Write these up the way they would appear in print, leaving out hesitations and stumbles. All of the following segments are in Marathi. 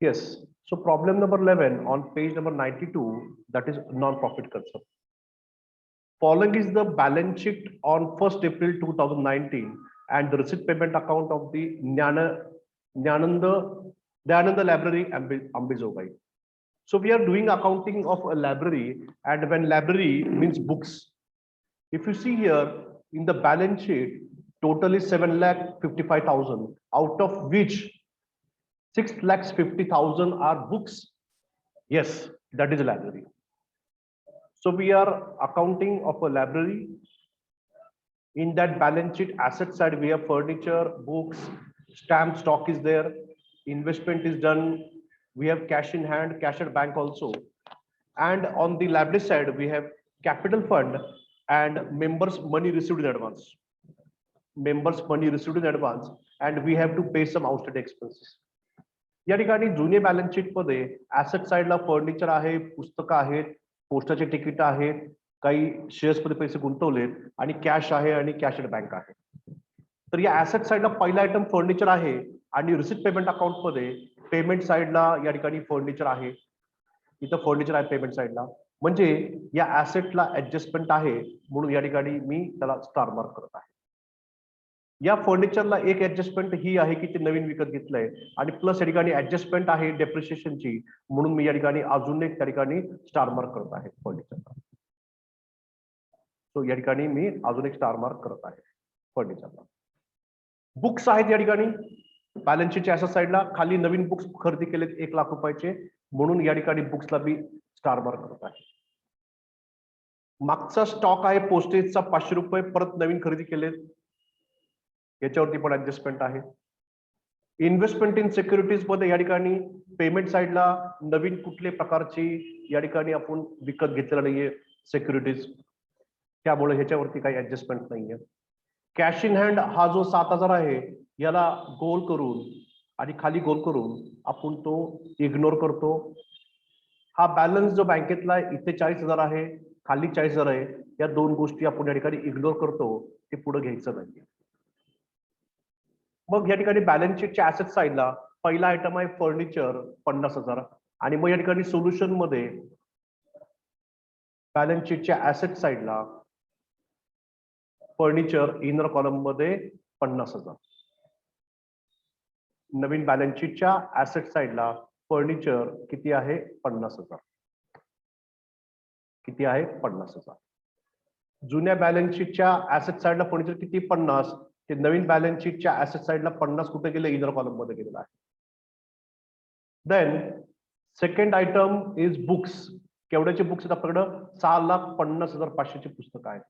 Yes. So problem number 11 on page number 92, that is non-profit concern. Following is the balance sheet on 1st April 2019 and the receipt payment account of the Dayananda Library, Ambizogai. So we are doing accounting of a library, and when library means books. If you see here in the balance sheet, total is 7,55,000, out of which 6,50,000 are books. Yes, that is a library. So we are accounting of a library. In that balance sheet asset side, we have furniture, books, stamp stock is there, investment is done. We have cash in hand, cash at bank also. And on the liability side, we have capital fund and members' money received in advance. Members' money received in advance, and we have to pay some outstanding expenses. या ठिकाणी जुने बॅलन्स शीट मध्ये ऍसेट साइडला फर्निचर आहे, पुस्तकं आहेत, पोस्टाचे तिकीट आहेत, काही शेअर्स मध्ये पैसे गुंतवलेत आणि कॅश आहे आणि कॅश ॲट बँक आहे. तर या ऍसेट साइडला पहिला आयटम फर्निचर आहे आणि रिसिप्ट पेमेंट अकाउंट मध्ये पेमेंट साइडला या ठिकाणी फर्निचर आहे. इथं फर्निचर आहे पेमेंट साइडला, म्हणजे या ऍसेटला ऍडजस्टमेंट आहे म्हणून या ठिकाणी मी त्याला स्टार मार्क करत आहे. या फर्निचरला एक ऍडजस्टमेंट ही आहे की ते नवीन विकत घेतलंय आणि प्लस या ठिकाणी ऍडजस्टमेंट आहे डेप्रिशिएशनची, म्हणून मी या ठिकाणी अजून एक त्या ठिकाणी स्टार मार्क करत आहे फर्निचरला. सो या ठिकाणी मी अजून एक स्टार मार्क करत आहे फर्निचरला. बुक्स आहेत या ठिकाणी बॅलन्स शीटच्या अशा साईडला, खाली नवीन बुक्स खरेदी केलेत 1 लाख रुपयाचे, म्हणून या ठिकाणी बुक्सला मी स्टार मार्क करत आहे. मागचा स्टॉक आहे पोस्टेजचा 500 रुपये, परत नवीन खरेदी केलेत, याच्यावरती पण ऍडजस्टमेंट आहे. इन्व्हेस्टमेंट इन सिक्युरिटीज मध्ये या ठिकाणी पेमेंट साइडला नवीन कुठले प्रकारची या ठिकाणी आपण विकत घेतलेला नाहीये सिक्युरिटीज, त्यामुळे ह्याच्यावरती काही ऍडजस्टमेंट नाहीये. कॅश इन हँड हा जो 7,000 आहे याला गोल करून आणि खाली गोल करून आपण तो इग्नोर करतो. हा बॅलन्स जो बँकेतला इथे 40,000 आहे, खाली 40,000 आहे, या दोन गोष्टी आपण या ठिकाणी इग्नोर करतो, ते पुढे घ्यायचं नाही. मग या ठिकाणी बॅलन्स शीटच्या ऍसेट साइडला पहिला आयटम आहे फर्निचर 50,000 आणि मग या ठिकाणी सोल्युशन मध्ये बॅलन्स शीटच्या ऍसेट साइडला फर्निचर इनर कॉलम मध्ये 50,000. नवीन बॅलन्स शीटच्या ऍसेट साइडला फर्निचर किती आहे? 50,000. किती आहे? 50,000. जुन्या बॅलन्स शीटच्या ऍसेट साइडला फर्निचर किती? 50. ते नवीन बॅलन्स शीटच्या ऍसेट साइडला 50 कुठे गेले? इनर कॉलम मध्ये गेलेला आहे. Then second item is books. केवढ्याचे बुक्स आहेत आपल्याकडं? 6,50,500 पुस्तकं आहेत.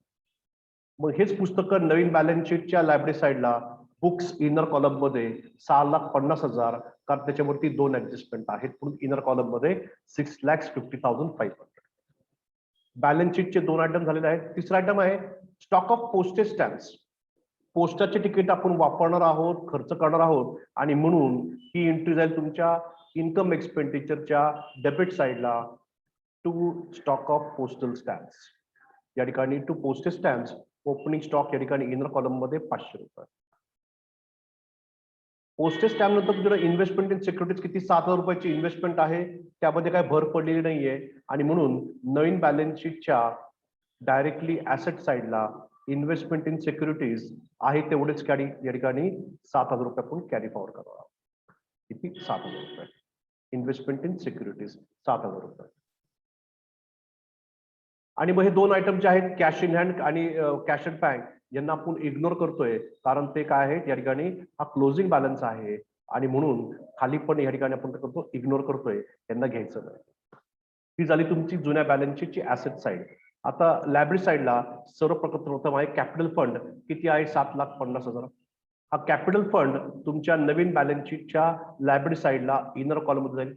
मग हेच पुस्तकं नवीन बॅलन्स शीटच्या लायब्ररी साइडला बुक्स इनर कॉलम मध्ये 6,50,000, कारण त्याच्यावरती दोन ऍडजस्टमेंट आहेत, म्हणून इनर कॉलम मध्ये 6,50,500. बॅलन्स शीटचे दोन आयटम झालेले आहेत. तिसरा आयटम आहे स्टॉक ऑफ पोस्टेज स्टॅम्प्स. पोस्टाचे तिकीट आपण वापरणार आहोत, खर्च करणार आहोत, आणि म्हणून ही एंट्री जाईल तुमच्या इन्कम एक्सपेंडिचरच्या डेबिट साइडला to stock of postal stamps. या ठिकाणी to postage stamps opening stock या ठिकाणी इनर कॉलम मध्ये 500 रुपये. पोस्टेज स्टॅम्प नंतर तुमच्याकडे इन्व्हेस्टमेंट इन सिक्युरिटीज किती? 7,000 रुपयाची इन्व्हेस्टमेंट आहे, त्यामध्ये काही भर पडलेली नाहीये, आणि म्हणून नवीन बॅलन्स शीटच्या डायरेक्टली ऍसेट साइडला इन्व्हेस्टमेंट इन सिक्युरिटीज आहे तेवढेच कॅरी या ठिकाणी 7,000 रुपये आपण कॅरी फॉरवर्ड करणार आहोत. किती? 7,000 रुपये. इन्व्हेस्टमेंट इन सिक्युरिटीज 7,000 रुपये. आणि मग हे दोन आयटम जे आहेत कॅश इन हँड आणि कॅश ॲट बँक, यांना आपण इग्नोर करतोय, कारण ते काय आहेत या ठिकाणी हा क्लोजिंग बॅलन्स आहे, आणि म्हणून खाली पण या ठिकाणी आपण काय करतो? इग्नोर करतोय, यांना घ्यायचं नाही. ही झाली तुमची जुन्या बॅलन्स शीटची ऍसेट साइड. आता लायब्ररी साइडला सर्वप्रथम आहे कॅपिटल फंड. किती आहे? 7,50,000. हा कॅपिटल फंड तुमच्या नवीन बॅलन्स शीटच्या लायब्ररी साइडला इनर कॉलम मध्ये जाईल.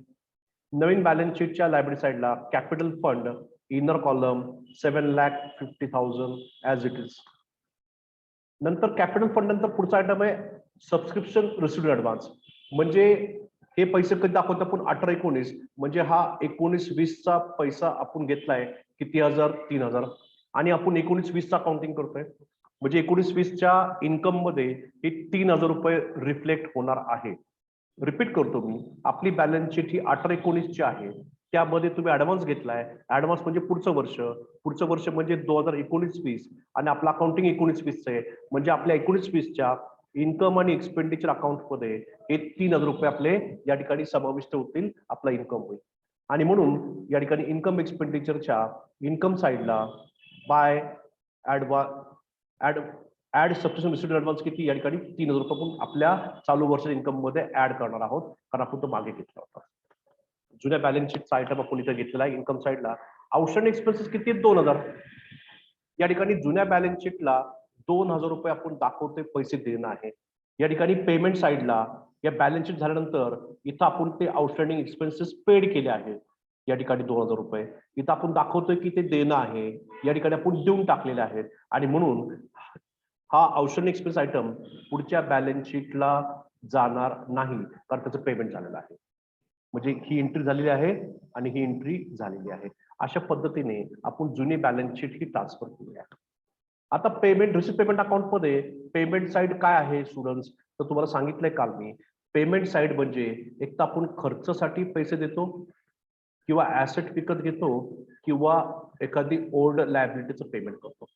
नवीन बॅलन्स शीटच्या लायब्ररी साइडला capital fund inner column 7,50,000 as it is. नंतर कॅपिटल फंड नंतर पुढचा आयटम आहे सबस्क्रिप्शन रिसिव्ड ऍडव्हान्स. म्हणजे हे पैसे कधी दाखवतो आपण? 18-19, म्हणजे हा 19-20चा पैसा आपण घेतलाय. किती हजार? 3,000. आणि आपण 19-20चा काउंटिंग करतोय, म्हणजे 19-20च्या इन्कम मध्ये हे 3,000 रुपये रिफ्लेक्ट होणार आहे. रिपीट करतो मी, आपली बॅलन्स शीट ही 18-19 ची आहे. त्यामध्ये तुम्ही ऍडव्हान्स घेतलाय. ऍडव्हान्स म्हणजे पुढचं वर्ष म्हणजे 2019-20 आणि आपलं अकाउंटिंग 19-20 आहे. म्हणजे आपल्या 19-20च्या इन्कम आणि एक्सपेंडिचर अकाउंट मध्ये हे 3000 रुपये आपले या ठिकाणी समाविष्ट होतील, आपला इन्कम होईल. आणि म्हणून या ठिकाणी इन्कम एक्सपेंडिचरच्या इन्कम साइडला by add subscription receipt advance किती या ठिकाणी 3000 रुपये आपण आपल्या चालू वर्षाच्या इन्कम मध्ये ऍड करणार आहोत, कारण आपण तो मागे घेतला होता. जुन्या बॅलन्स शीटचा आयटम आपण इथे घेतलेला आहे. इन्कम साइडला आउटस्टँडिंग एक्सपेन्सेस किती आहेत? 2000. या ठिकाणी जुन्या बॅलन्स शीटला 2000 रुपये आपण दाखवतोय पैसे देणं आहे. या ठिकाणी पेमेंट साइडला या बॅलन्स शीट झाल्यानंतर इथं आपण ते आउटस्टँडिंग एक्सपेन्सेस पेड केले आहेत. या ठिकाणी 2000 रुपये इथं आपण दाखवतोय की ते देणं आहे. या ठिकाणी आपण देऊन टाकलेले आहेत आणि म्हणून हा आउटस्टँडिंग एक्सपेन्स आयटम पुढच्या बॅलन्स शीटला जाणार नाही, कारण त्याचं पेमेंट झालेलं आहे. म्हणजे ही एंट्री झालेली आहे आणि ही एंट्री झालेली आहे. अशा पद्धतीने आपण जुनी बॅलन्स शीट ही ट्रान्सफर केली आहे. आता पेमेंट रिसिप्ट पेमेंट अकाउंट मध्ये पेमेंट साइड काय आहे स्टुडंट्स, तर तुम्हाला सांगितलंय काल मी. पेमेंट साइड म्हणजे एक तर आपण खर्चासाठी पैसे देतो किंवा ऍसेट विकत घेतो किंवा एखादी ओल्ड लायबिलिटीचं पेमेंट करतो.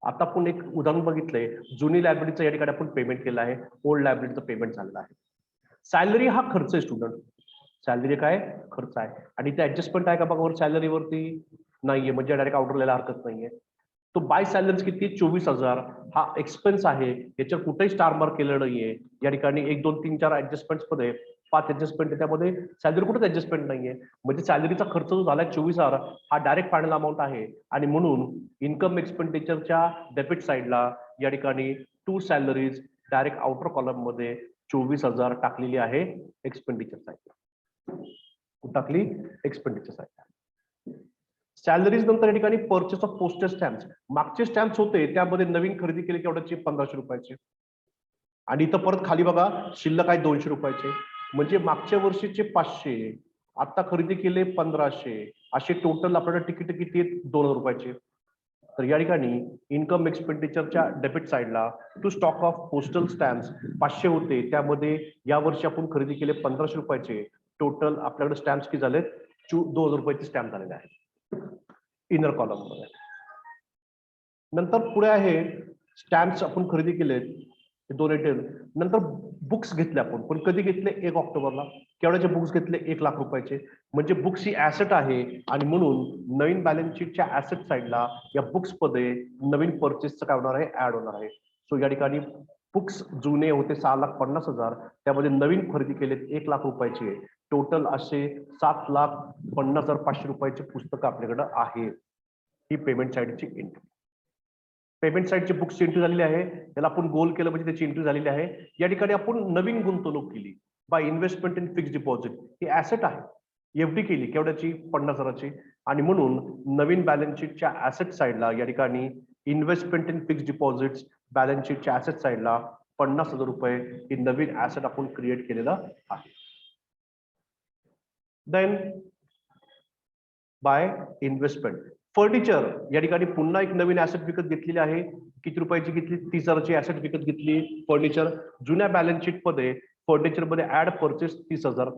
आता आपण एक उदाहरण बघितलंय, जुनी लायबिलिटीचं या ठिकाणी आपण पेमेंट केलं आहे, ओल्ड लायबिलिटीचं पेमेंट झालेलं आहे. सॅलरी हा खर्च आहे स्टुडंट, सॅलरी काय खर्च आहे आणि ते ऍडजस्टमेंट आहे का बघा वर सॅलरीवरती नाहीये, म्हणजे डायरेक्ट ऑर्डर लिहायला हरकत नाहीये. तो बाय सॅलरी किती 24,000 हा एक्सपेन्स आहे, याच्यावर कुठेही स्टार मार्क केलं नाहीये. या ठिकाणी 1 2 3 4 ऍडजस्टमेंट्स मध्ये 5 ऍडजस्टमेंट आहे, त्यामध्ये सॅलरी कुठेच ऍडजस्टमेंट नाहीये. म्हणजे सॅलरीचा खर्च जो झाला 24,000 हा डायरेक्ट फायनल अमाऊंट आहे आणि म्हणून इन्कम एक्सपेंडिचरच्या डेबिट साइडला या ठिकाणी to salaries direct outer column मध्ये 24,000 टाकलेली आहे एक्सपेंडिचर साइडला. टाकली एक्सपेंडिचर साइडला. सॅलरीज नंतर या ठिकाणी पर्चेस ऑफ पोस्टेज स्टॅम्प्स, मागचे स्टॅम्प्स होते त्यामध्ये नवीन खरेदी केली केवढ्याची 1500 रुपयाचे आणि इथं परत खाली बघा शिल्लक आहे 200 रुपयाचे. म्हणजे मागच्या वर्षीचे 500, आता खरेदी केले 1500, असे टोटल आपल्याला तिकीट किती आहेत 2000 रुपयाचे. तर या ठिकाणी इन्कम एक्सपेंडिचरच्या डेबिट साइडला to stock of postal stamps 500 होते, त्यामध्ये या वर्षी आपण खरेदी केले 1500 रुपयाचे. टोटल आपल्याकडे स्टॅम्प्स किती झालेत 2000 रुपयाचे स्टॅम्प झालेले आहेत इनर कॉलम मध्ये. नंतर पुढे आहे स्टॅम्प्स आपण खरेदी केलेत 2 आयटम. नंतर बुक्स घेतले आपण, पण कधी घेतले 1 ऑक्टोबरला. केवढ्याचे बुक्स घेतले 1 लाख रुपयाचे. म्हणजे बुक्स ही ऍसेट आहे आणि म्हणून नवीन बॅलन्स शीटच्या ऍसेट साइडला या बुक्स मध्ये नवीन परचेसचं काय होणार आहे ऍड होणार आहे. सो या ठिकाणी बुक्स जुने होते 6,50,000, त्यामध्ये नवीन खरेदी केलेत 1 लाख रुपयाचे. टोटल असे 7,50,500 रुपयाचे पुस्तकं आपल्याकडे आहे. ही पेमेंट साइडची एंट्री. पेमेंट साइडची बुक्सची एंट्री झालेली आहे, त्याला आपण गोल केलं म्हणजे त्याची एंट्री झालेली आहे. या ठिकाणी आपण नवीन गुंतवणूक केली by investment in fixed deposit, ही ऍसेट आहे. एफडी केली केवढ्याची 50,000ची आणि म्हणून नवीन बॅलन्स शीटच्या ऍसेट साइडला या ठिकाणी investment in fixed deposits balance शीटच्या ऍसेट साइडला 50,000 रुपये ही नवीन ऍसेट आपण क्रिएट केलेलं आहे. देन बाय इन्व्हेस्टमेंट फर्निचर, या ठिकाणी पुन्हा एक नवीन ऍसेट विकत घेतलेली आहे. किती रुपयाची घेतली 30,000ची ऍसेट विकत घेतली फर्निचर. जुन्या बॅलन्स शीट मध्ये फर्निचर मध्ये ऍड परचेस 30,000.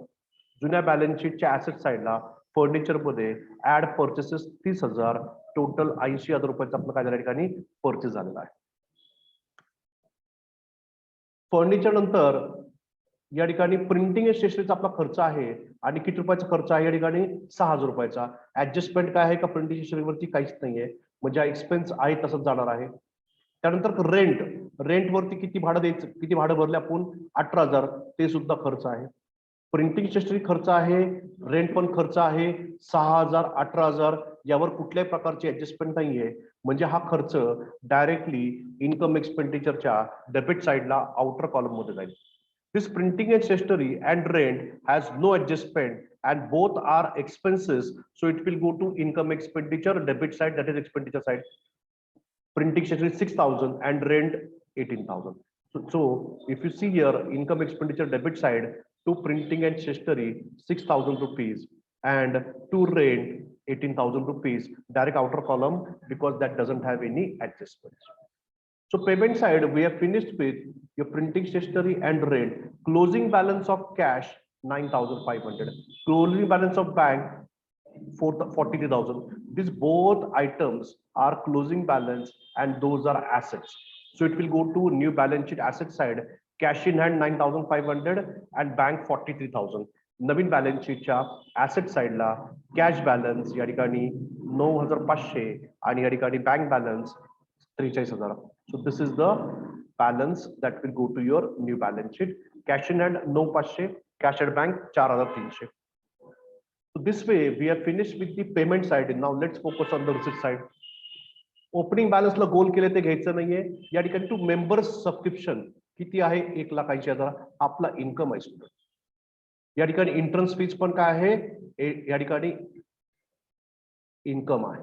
जुन्या बॅलन्स शीटच्या ऍसेट साइडला फर्निचर मध्ये ऍड परचेसेस 30,000. टोटल 80,000 रुपयाचा आपलं काय झालं ठिकाणी परचेस झालेला आहे. फर्निचर नंतर या ठिकाणी प्रिंटिंग एंड स्टेशनरीचा आपला खर्च आहे आणि किती रुपयाचा खर्च आहे या ठिकाणी 6,000 रुपयाचा. ऍडजस्टमेंट काय आहे का प्रिंटिंग स्टेशनरीवरती काहीच नाहीये, म्हणजे हा एक्सपेन्स आहे तसंच जाणार आहे. त्यानंतर रेंट वरती किती भाडं द्यायचं, किती भाडं भरले आपण 18,000, ते सुद्धा खर्च आहे. प्रिंटिंग स्टेशनरी खर्च आहे, रेंट पण खर्च आहे 6,000 18,000, यावर कुठल्याही प्रकारची ऍडजस्टमेंट नाहीये. म्हणजे हा खर्च डायरेक्टली इन्कम एक्सपेंडिचरच्या डेबिट साइडला आउटर कॉलम मध्ये जाईल. This printing and stationery and rent has no adjustment and both are expenses, so it will go to income expenditure debit side, that is expenditure side. Printing stationery 6,000 and rent 18,000. So if you see here income expenditure debit side to printing and stationery 6,000 rupees and to rent 18,000 rupees, direct outer column, because that doesn't have any adjustments. So payment side, we have finished with your printing stationery and rent. Closing balance of cash 9,500. Closing balance of bank 43,000. These both items are closing balance and those are assets. So it will go to new balance sheet asset side. Cash in hand 9,500 and bank 43,000. Naveen balance शीटच्या ऍसेट साइडला कॅश बॅलन्स या ठिकाणी 9,500 आणि या ठिकाणी bank balance 43,000. So this is the balance that will go to your new balance sheet. Cash in hand 9,500, cash at bank 4,300. So this way we have finished with the payment side. Now let's focus on the receipt side. Opening बॅलन्सला गोल केले ते घ्यायचं नाहीये. या ठिकाणी टू मेंबर्स सबस्क्रिप्शन किती आहे 1,80,000 आपला इन्कम आहे स्टुडंट. या ठिकाणी एंट्रन्स फीज पण काय आहे या ठिकाणी इन्कम आहे.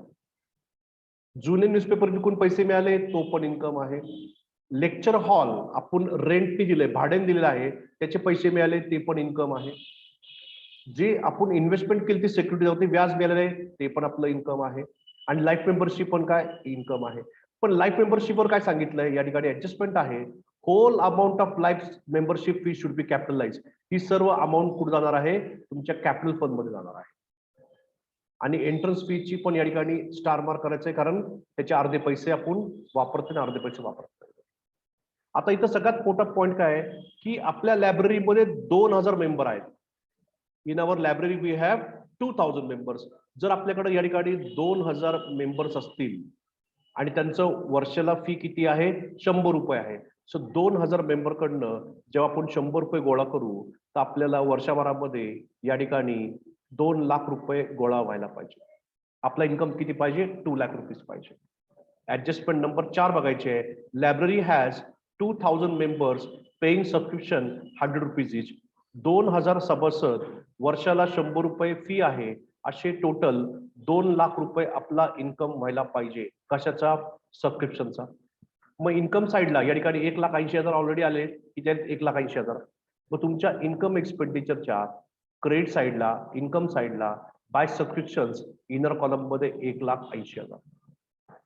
जुने न्यूजपेपर विकून पैसे मिळाले तो पण इन्कम आहे. लेक्चर हॉल आपण रेंटने दिले भाड्याने दिलेलं आहे त्याचे पैसे मिळाले ते पण इन्कम आहे. जे आपण इन्व्हेस्टमेंट केली ती सिक्युरिटी होती व्याज मिळालेलं आहे ते पण आपलं इन्कम आहे. आणि लाईफ मेंबरशिप पण काय इन्कम आहे. पण लाईफ मेंबरशिपवर काय सांगितलंय या ठिकाणी ऍडजस्टमेंट आहे. Whole amount of life membership fee should be capitalise. ही सर्व अमाऊंट कुठे जाणार आहे तुमच्या कॅपिटल फंड मध्ये जाणार आहे. आणि एंट्रन्स फीची पण या ठिकाणी स्टार मार्क करायचं आहे कारण त्याचे अर्धे पैसे आपण वापरतो आणि अर्धे पैसे वापरतो. आता इथं सगळ्यात मोठा पॉईंट काय आहे की आपल्या लायब्ररीमध्ये 2,000 मेंबर आहेत. In our library we have 2,000 members. जर आपल्याकडे या ठिकाणी 2,000 मेंबर्स असतील आणि त्यांचं वर्षाला फी किती आहे 100 रुपये आहे. सो 2,000 मेंबर कडनं जेव्हा आपण 100 रुपये गोळा करू तर आपल्याला वर्षभरामध्ये या ठिकाणी 2 लाख रुपये गोळा व्हायला पाहिजे. आपला इन्कम किती पाहिजे 2 लाख रुपीज पाहिजे. ऍडजस्टमेंट नंबर 4 बघायचे आहे. Library has 2,000 members paying subscription 100 rupees each. 2,000 सभासद वर्षाला 100 रुपये फी आहे. असे टोटल 2 लाख रुपये आपला इन्कम व्हायला पाहिजे. कशाचा सबस्क्रिप्शनचा. मग इन्कम साइडला या ठिकाणी 1,80,000 ऑलरेडी आले की त्यात 1,80,000. मग तुमच्या इन्कम एक्सपेंडिचरच्या क्रेडिट साइडला इन्कम साइडला बाय सबस्क्रिप्शन्स इनर कॉलम मध्ये 1,80,000.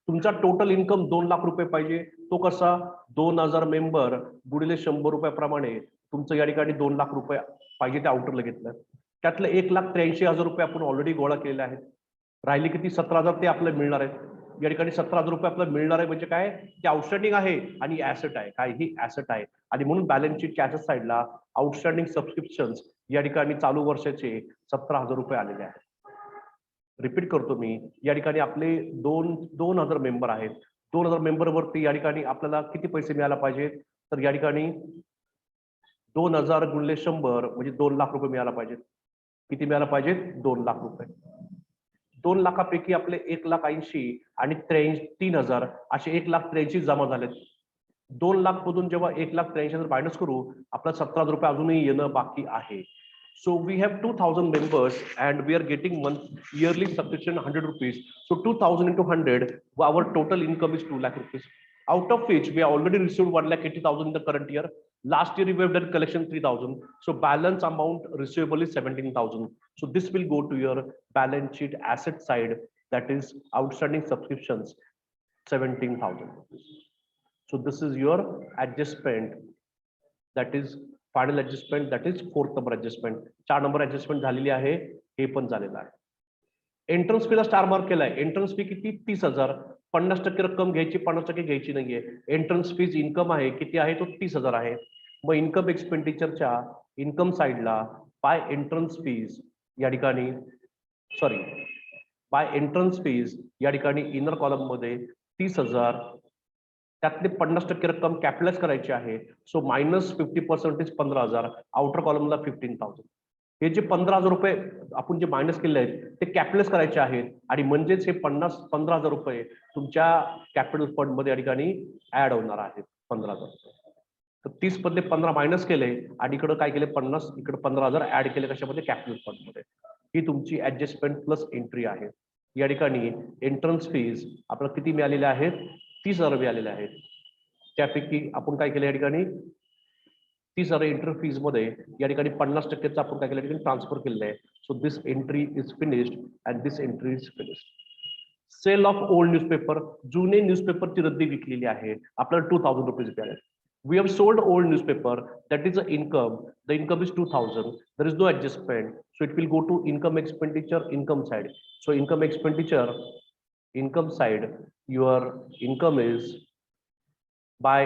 तुमचा टोटल इन्कम 2 लाख रुपये पाहिजे. तो कसा 2,000 मेंबर गुणिले 100 रुपयाप्रमाणे तुमचं या ठिकाणी 2 लाख रुपये पाहिजे ते आउटरला घेतलं. त्यातलं 1,83,000 रुपये आपण ऑलरेडी गोळा केलेले आहेत. राहिले किती 17,000 ते आपल्याला मिळणार आहेत. या ठिकाणी 17,000 रुपये आपल्याला मिळणार आहे म्हणजे काय ते आउटस्टँडिंग आहे आणि ऍसेट आहे. काय ही ऍसेट आहे आणि म्हणून बॅलन्स शीट ऍसेट साइडला आउटस्टँडिंग सबस्क्रिप्शन्स या ठिकाणी चालू वर्षाचे 17,000 रुपये आलेले आहेत. रिपीट करतो मी. या ठिकाणी आपले 2,000 मेंबर आहेत. 2,000 मेंबर वरती या ठिकाणी आपल्याला किती पैसे मिळायला पाहिजेत तर या ठिकाणी 2,000 गुणिले 100 म्हणजे 2 लाख रुपये मिळायला पाहिजेत. किती मिळायला पाहिजेत 2 लाख रुपये. 2 लाखापैकी आपले 1,80,000 आणि 3,000 असे 1,83,000 जमा झालेत. 2 लाख मधून जेव्हा 1,83,000 मायनस करू आपला 17,000 रुपये अजूनही येणं बाकी आहे. So we have 2,000 members and we are getting yearly subscription 100 rupees. So 2,000 into 100, our total income is 2 lakh rupees. Out of which we have already received 1,80,000 in the current year. Last year we have done collection 3,000. So balance amount receivable is 17,000. So this will go to your balance sheet asset side, that is outstanding subscriptions 17,000 rupees. So this is your adjustment, that is final adjustment, that is 4th number adjustment. 4 number adjustment झालेली आहे. हे पण झालेलं आहे. एंट्रन्स फीला स्टार मार्क केलाय. एंट्रन्स फी किती 30,000. 50% रक्कम घ्यायची 50% घ्यायची नाहीये. एंट्रन्स फीज इन्कम आहे किती आहे तो 30,000 आहे. मग इन्कम एक्सपेंडिचरच्या इन्कम साइडला बाय एंट्रन्स फीज या ठिकाणी बाय एंट्रन्स फीज या ठिकाणी इनर कॉलम मध्ये 30,000 त्यातले 50% रक्कम कॅपिटलाइज करायची आहे. So minus 50% is 15,000. आउटर कॉलमला 15,000. हे जे 15,000 रुपये आपण जे मायनस केले आहेत ते कॅपिटलाइज करायचे आहेत आणि म्हणजेच हे 15,000 रुपये तुमच्या कॅपिटल फंड मध्ये या ठिकाणी ऍड होणार आहेत. 15,000 रुपये. तर 30 मधले 15 मायनस केले आणि इकडे काय केले 50 इकडे 15,000 ऍड केले कशामध्ये कॅपिटल फंड मध्ये. ही तुमची ऍडजस्टमेंट प्लस एंट्री आहे. या ठिकाणी एंट्रन्स फीज आपल्याला किती मिळालेले आहेत 30,000 मिळालेले आहेत. त्यापैकी आपण काय केलं या ठिकाणी 30,000 एंट्री फीज मध्ये या ठिकाणी 50%चा आपण काय केलं या ठिकाणी ट्रान्सफर केलेलं आहे. So this entry is finished and this entry is finished. Sale of old newspaper, जुने न्यूजपेपरची रद्दी विकलेली आहे, आपल्याला 2000 रुपीज मिळाले. We have sold old newspaper, that is the income. The income is 2000. There is no adjustment, so it will go to income expenditure, income side. So income expenditure, income side, your income is by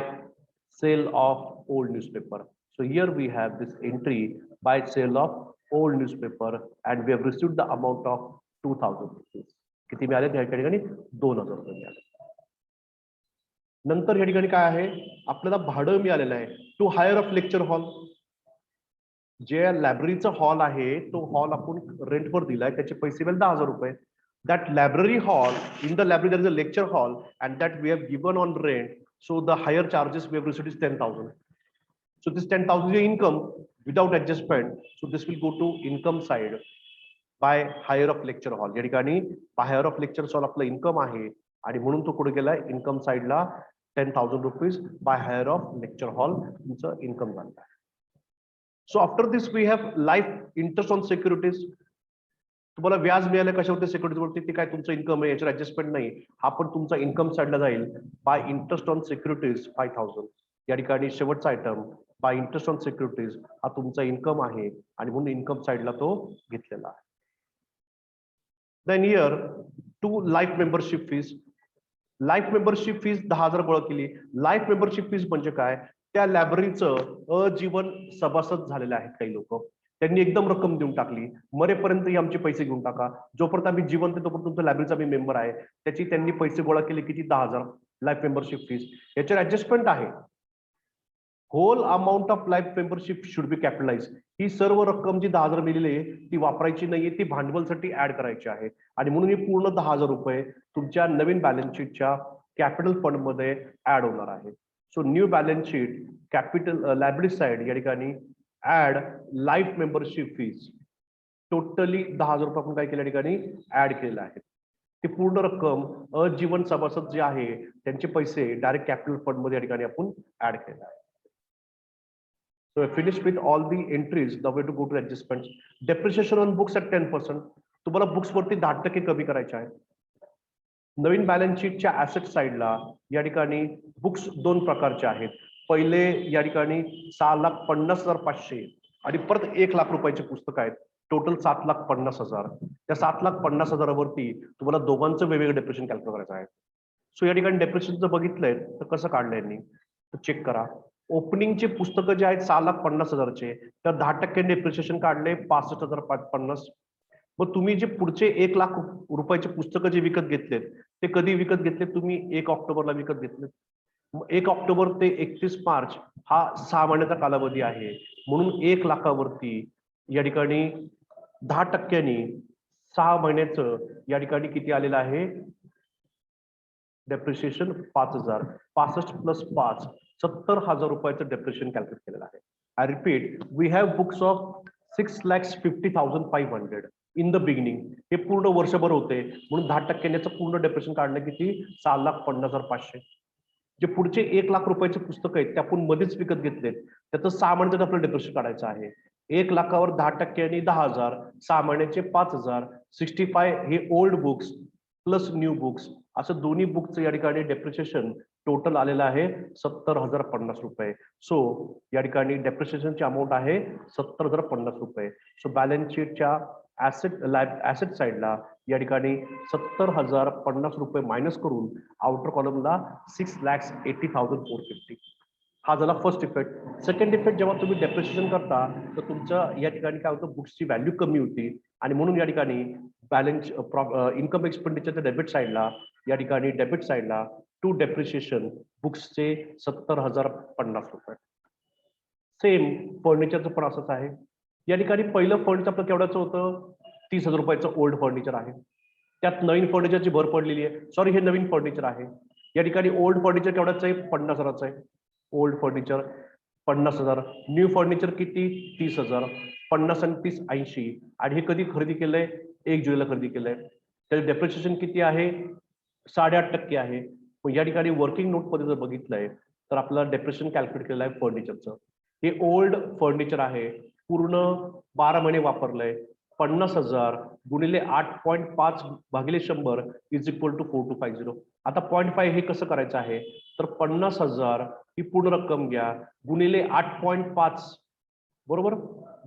sale of old newspaper. So here we have this entry by sale of old newspaper, and we have received the amount of 2000 rupees. किती मिळाले त्या ठिकाणी? 2000 रुपये मिळाले. नंतर या ठिकाणी काय आहे, आपल्याला भाडं मिळालेलं आहे to hire of lecture hall. जे लायब्ररीचा हॉल आहे तो हॉल आपण रेंटवर दिलाय, त्याचे पैसे मिळाले 10,000 रुपये. That library hall, in the library there is a lecture hall, and that we have given on rent, so the higher charges we have received is 10,000. So this 10,000 is income without adjustment, so this will go to income side by hire of lecture hall. या ठिकाणी hire of lecture hall आपला इन्कम आहे, आणि म्हणून तो कुठे गेलाय, इन्कम साइडला 10,000 rupees by hire of lecture hall तुमचं इन्कम झालं आहे. So after this we have life interest on securities. तुम्हाला व्याज मिळालं कशावरती, सिक्युरिटीवरती, ते काय तुमचं इन्कम आहे, याच्यावर ऍडजस्टमेंट नाही, हा पण तुमचा इन्कम साइडला जाईल बाय इंटरेस्ट ऑन सिक्युरिटीज 5000. या ठिकाणी शेवटचा item bye interest on securities हा तुमचा इन्कम आहे, आणि म्हणून इन्कम साइडला तो घेतलेला आहे. Then here to life membership fees. Life membership fees 10,000 गोळा केली. लाईफ मेंबरशिप फीज म्हणजे काय, त्या लायब्ररीचं अजीवन सभासद झालेले आहेत काही लोक, त्यांनी एकदम रक्कम देऊन टाकली, मरेपर्यंत ही आमचे पैसे घेऊन टाका, जोपर्यंत आम्ही जिवंत तोपर्यंत तुमच्या लायब्ररीचा मी मेंबर आहे, त्याची त्यांनी पैसे गोळा केले, किती, 10,000 लाईफ मेंबरशिप फीज. याच्यावर ऍडजस्टमेंट आहे. Whole amount of life membership should be capitalise. ही सर्व रक्कम जी 10,000 मिळाली आहे ती वापरायची नाहीये, ती भांडवलसाठी ऍड करायची आहे, आणि म्हणून ही पूर्ण 10,000 रुपये तुमच्या नवीन बॅलन्स शीटच्या कॅपिटल फंड मध्ये ऍड होणार आहे. So new balance sheet capital liability side, या ठिकाणी add life membership fees totally 10,000 रुपये आपण काय केल्या ठिकाणी ऍड केलेलं आहे. ती पूर्ण रक्कम अजीवन सभासद जे आहे त्यांचे पैसे डायरेक्ट कॅपिटल फंड मध्ये या ठिकाणी आपण ऍड केले आहे. So I finished with all the entries. The way to go to adjustments. Depreciation on books at 10%. तुम्हाला बुक्स वरती 10% कमी करायचे आहे. नवीन बॅलन्स शीटच्या ऍसेट साइडला या ठिकाणी बुक्स दोन प्रकारचे आहेत. पहिले या ठिकाणी 6,50,500 आणि परत 1,00,000 रुपयाचे पुस्तक आहेत. टोटल 7,50,000. त्या 7,50,000 वरती तुम्हाला दोघांचं वेगवेगळं डेप्रिशिएशन कॅल्क्युलेट करायचं आहे. सो या ठिकाणी डेप्रिशिएशन जर बघितलंय तर कसं काढलंय यांनी तर चेक करा. ओपनिंगचे पुस्तकं जे आहेत 6,50,000चे, तर 10% डेप्रिशिएशन काढले 65,050. मग तुम्ही जे पुढचे 1,00,000 रुपयाचे पुस्तकं जे विकत घेतलेत ते कधी विकत घेतले, तुम्ही 1 ऑक्टोबरला विकत घेतले. 1 ऑक्टोबर ते 31 मार्च हा 6 महिन्याचा कालावधी आहे, म्हणून 1,00,000 वरती या ठिकाणी 10%नी 6 महिन्याचं या ठिकाणी किती आलेलं आहे डेप्रिशिएशन 5,000. 65 प्लस 5 70,000 रुपयाचं डेप्रिशिएशन कॅल्क्युलेट केलेलं आहे. I repeat, we have books of 6,50,500 in the beginning. हे पूर्ण वर्षभर होते, म्हणून 10% पूर्ण डेप्रिशिएशन काढणं किती 6,50,500. जे पुढचे 1,00,000 रुपयाचे पुस्तक आहेत ते आपण मध्येच विकत घेतलेत, त्याचं 6 महिन्याचं आपलं डेप्रिशिएशन काढायचं आहे. 1,00,000वर 10%नी 10,000, 6 महिन्याचे 5,000, 65 हे old books plus new books, असं दोन्ही बुकचं या ठिकाणी डेप्रिशिएशन टोटल आलेलं आहे 70,050 रुपये. सो या ठिकाणी डेप्रिशिएशनची अमाऊंट आहे 70,050 रुपये. सो बॅलन्स शीटच्या ऍसेट साइडला या ठिकाणी 70,050 रुपये मायनस करून आउटर कॉलमला 6,80,450. हा झाला फर्स्ट इफेक्ट. सेकंड इफेक्ट, जेव्हा तुम्ही डेप्रिशिएशन करता तर तुमचं या ठिकाणी काय होतं, बुक्सची व्हॅल्यू कमी होती, आणि म्हणून या ठिकाणी बॅलन्स इन्कम एक्सपेंडिचरच्या डेबिट साइडला या ठिकाणी डेबिट साइडला टू डेप्रिशिएशन बुक्सचे 70,050 रुपये. सेम फर्निचरचं पण असंच आहे. या ठिकाणी पहिलं फर्निचर आपलं केवढ्याचं होतं, 30,000 रुपयाचं ओल्ड फर्निचर आहे. त्यात नवीन फर्निचरची भर पडलेली आहे. सॉरी, हे नवीन फर्निचर आहे. या ठिकाणी ओल्ड फर्निचर केवढ्याचं आहे, 50,000चं आहे. Old furniture 50,000. न्यू फर्निचर किती, 30,000. 50 आणि 30 80. आणि हे कधी खरेदी केलंय, 1 जुलैला खरेदी केलंय. त्याचं डेप्रिशिएशन किती आहे, 8.5% आहे. पण या ठिकाणी वर्किंग नोट मध्ये जर बघितलंय तर आपल्याला डेप्रिशिएशन कॅल्क्युलेट केलं आहे फर्निचरचं. हे ओल्ड फर्निचर आहे, पूर्ण 12 महिने वापरलंय, 50,000 गुणिले 8.5 भागिले 100 इज इक्वल टू 4250. आता 0.5 हे कसं करायचं आहे, तर 50,000 ही पूर्ण रक्कम घ्या गुणिले 8.5 बरोबर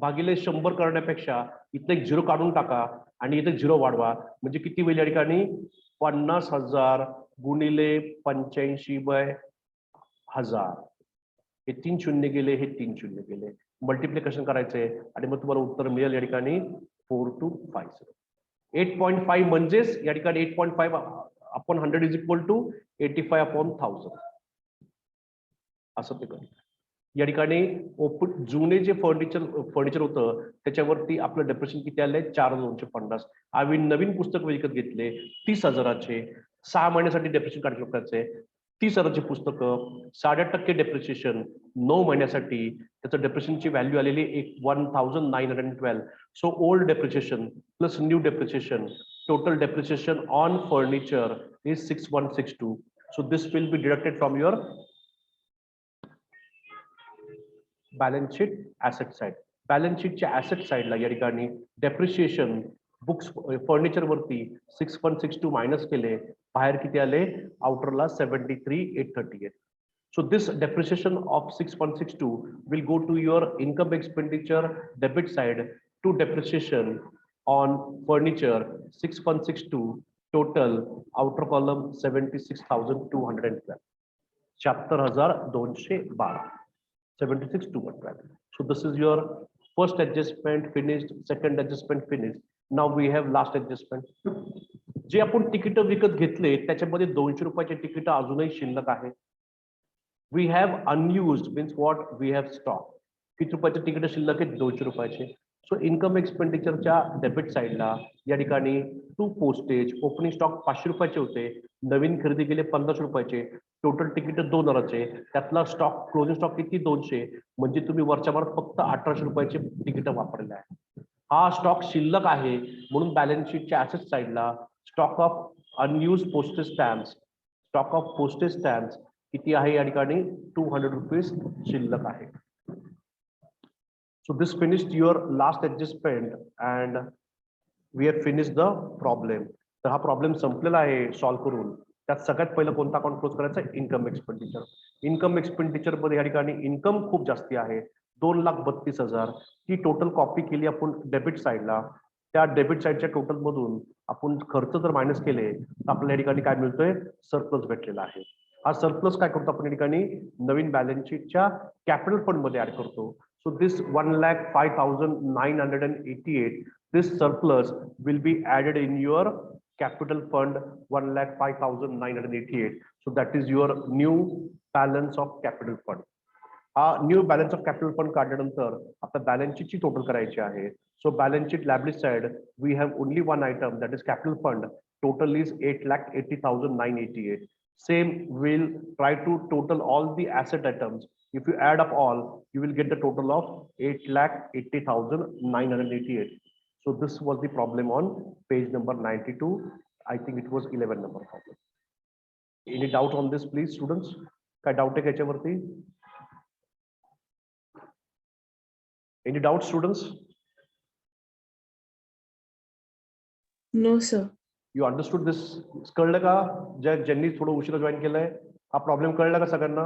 भागिले 100 करण्यापेक्षा इथं एक 0 काढून टाका आणि इथे 0 वाढवा, म्हणजे किती होईल या ठिकाणी 50,000 गुणिले 85/1000. हे 3 शून्य गेले, हे 3 शून्य गेले, मल्टिप्लिकेशन करायचंय आणि मग तुम्हाला उत्तर मिळेल या ठिकाणी 4250. 8.5 म्हणजेच या ठिकाणी 8.5 अपॉन 100 इज इक्वल टू 85/1000 असं ते करू. या ठिकाणी जुने जे फर्निचर होतं त्याच्यावरती आपलं डेप्रिसिएशन किती आलंय 4,250. आम्ही नवीन पुस्तक विकत घेतले 30,000चे, 6 महिन्यासाठी डेप्रिसिएशन काढू शकताचे. 30,000ची पुस्तकं 8.5% डेप्रिसिएशन 9 महिन्यासाठी, त्याचं डेप्रिसिएशनची व्हॅल्यू आलेली 1912. So old depreciation plus new depreciation, total depreciation on furniture is 6162. So this will be deducted from your balance sheet asset side. Balance sheet च्या asset side ला या ठिकाणी depreciation बुक्स फर्निचर वरती 6162 मायनस केले, बाहेर किती आले आउटरला 73,838. So this depreciation of 6162 will go to your income expenditure debit side to depreciation on furniture 6162, total outer column 76,212, 74,212, 76,212. So this is your first adjustment finished, second adjustment finished. Now we have last adjustment. जे आपण तिकीट विकत घेतले त्याच्यामध्ये 200 रुपयाचे तिकीट अजूनही शिल्लक आहे. We have unused means what we have stock. किती रुपयाचे तिकीट शिल्लक आहेत 200 रुपयाचे. सो इन्कम एक्सपेंडिचरच्या डेबिट साइडला या ठिकाणी टू पोस्टेज ओपनिंग स्टॉक 500 रुपयाचे होते, नवीन खरेदी केले 1500 रुपयाचे, टोटल तिकीट 2000चे, त्यातला स्टॉक क्लोजिंग स्टॉक किती 200, म्हणजे तुम्ही वरच्या फक्त 1800 रुपयाचे तिकीट वापरले आहे. हा स्टॉक शिल्लक आहे म्हणून बॅलन्स शीटच्या ऍसेट साइडला stock of unused postage stamps, stock of postage stamps किती आहे या ठिकाणी 200 रुपीज शिल्लक आहे. So this finished your last adjustment and we have finished the problem. तर हा प्रॉब्लेम संपलेला आहे सॉल्व्ह करून. त्यात सगळ्यात पहिलं कोणता अकाउंट क्लोज करायचा, इन्कम एक्सपेंडिचर. इन्कम एक्सपेंडिचर मध्ये या ठिकाणी इन्कम खूप जास्ती आहे 2,32,000. ती टोटल कॉपी केली आपण डेबिट साइडला. त्या डेबिट साइडच्या टोटल मधून आपण खर्च जर मायनस केले तर आपल्याला या ठिकाणी काय मिळतोय, सरप्लस भेटलेला आहे. हा सरप्लस काय करतो आपण या ठिकाणी नवीन बॅलन्स शीटच्या कॅपिटल फंड मध्ये ऍड करतो. So this 1,05,988, this surplus will be added in your capital fund 1,05,988. So that is your new balance of capital fund. New balance of capital fund काढल्यानंतर आपल्या बॅलन्स शीटची टोटल करायची आहे. So balance sheet liability side we have only one item that is capital fund. Total is 8,80,988. Same will try to total all the asset items. If you add up all, you will get the total of 8,80,988. So this was the problem on page number 92. I think it was 11 number problem. Any doubt on this, please, students? काय doubt आहे याच्यावरती? Any doubt, students? No, sir. You understood this? कळलं का? ज्यांनी थोडं उशिरा जॉईन केलंय हा प्रॉब्लेम कळला का सगळ्यांना?